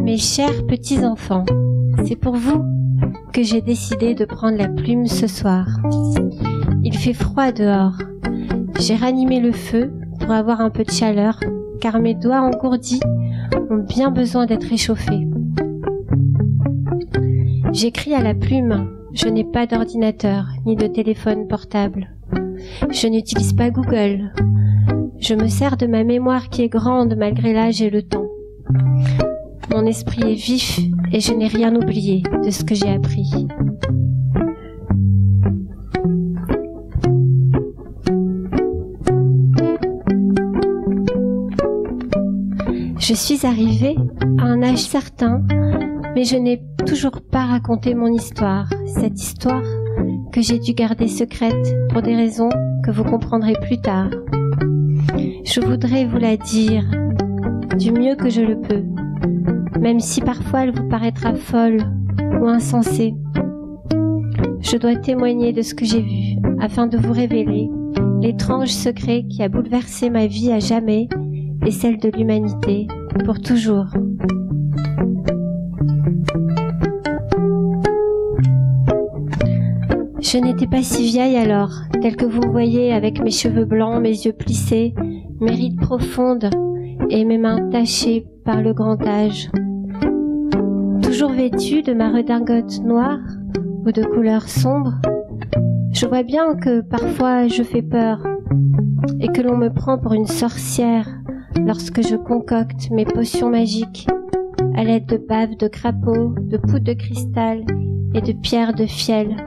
Mes chers petits-enfants, c'est pour vous que j'ai décidé de prendre la plume ce soir. Il fait froid dehors. J'ai ranimé le feu pour avoir un peu de chaleur, car mes doigts engourdis ont bien besoin d'être réchauffés. J'écris à la plume. Je n'ai pas d'ordinateur ni de téléphone portable. Je n'utilise pas Google. Je me sers de ma mémoire qui est grande malgré l'âge et le temps. Mon esprit est vif et je n'ai rien oublié de ce que j'ai appris. Je suis arrivée à un âge certain, mais je n'ai toujours pas raconté mon histoire, cette histoire que j'ai dû garder secrète pour des raisons que vous comprendrez plus tard. Je voudrais vous la dire du mieux que je le peux, même si parfois elle vous paraîtra folle ou insensée. Je dois témoigner de ce que j'ai vu afin de vous révéler l'étrange secret qui a bouleversé ma vie à jamais et celle de l'humanité pour toujours. Je n'étais pas si vieille alors, telle que vous me voyez avec mes cheveux blancs, mes yeux plissés, mes rides profondes et mes mains tachées par le grand âge. Toujours vêtue de ma redingote noire ou de couleur sombre, je vois bien que parfois je fais peur et que l'on me prend pour une sorcière lorsque je concocte mes potions magiques à l'aide de bave de crapaud, de poudre de cristal et de pierres de fiel,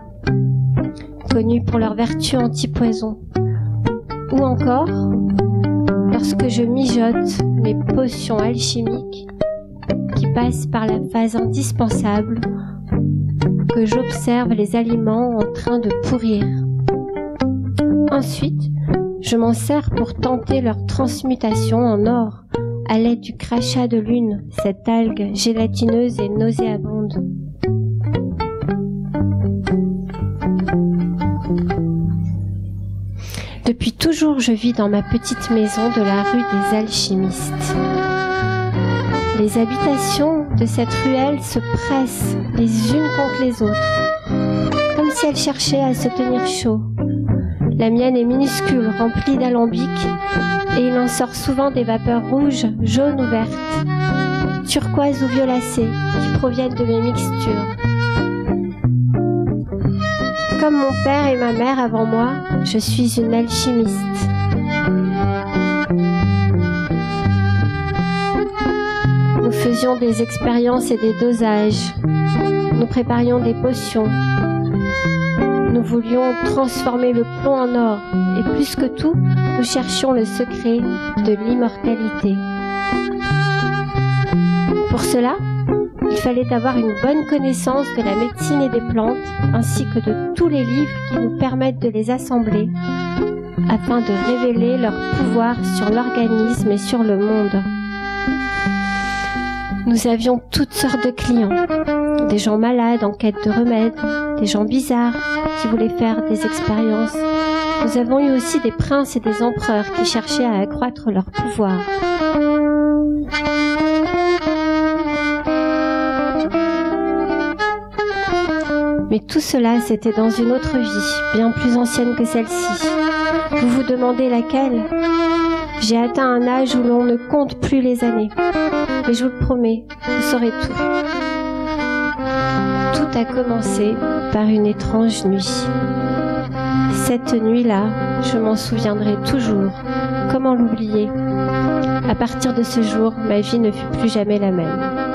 connues pour leur vertu anti-poison. Ou encore, lorsque je mijote mes potions alchimiques qui passent par la phase indispensable que j'observe les aliments en train de pourrir. Ensuite, je m'en sers pour tenter leur transmutation en or à l'aide du crachat de lune, cette algue gélatineuse et nauséabonde. Depuis toujours, je vis dans ma petite maison de la rue des Alchimistes. Les habitations de cette ruelle se pressent les unes contre les autres, comme si elles cherchaient à se tenir chaud. La mienne est minuscule, remplie d'alambics, et il en sort souvent des vapeurs rouges, jaunes ou vertes, turquoises ou violacées, qui proviennent de mes mixtures. Comme mon père et ma mère avant moi, je suis une alchimiste. Nous faisions des expériences et des dosages. Nous préparions des potions. Nous voulions transformer le plomb en or. Et plus que tout, nous cherchions le secret de l'immortalité. Pour cela, il fallait avoir une bonne connaissance de la médecine et des plantes, ainsi que de tous les livres qui nous permettent de les assembler, afin de révéler leur pouvoir sur l'organisme et sur le monde. Nous avions toutes sortes de clients, des gens malades en quête de remèdes, des gens bizarres qui voulaient faire des expériences. Nous avons eu aussi des princes et des empereurs qui cherchaient à accroître leur pouvoir. Mais tout cela, c'était dans une autre vie, bien plus ancienne que celle-ci. Vous vous demandez laquelle? J'ai atteint un âge où l'on ne compte plus les années. Mais je vous le promets, vous saurez tout. Tout a commencé par une étrange nuit. Cette nuit-là, je m'en souviendrai toujours. Comment l'oublier? À partir de ce jour, ma vie ne fut plus jamais la même.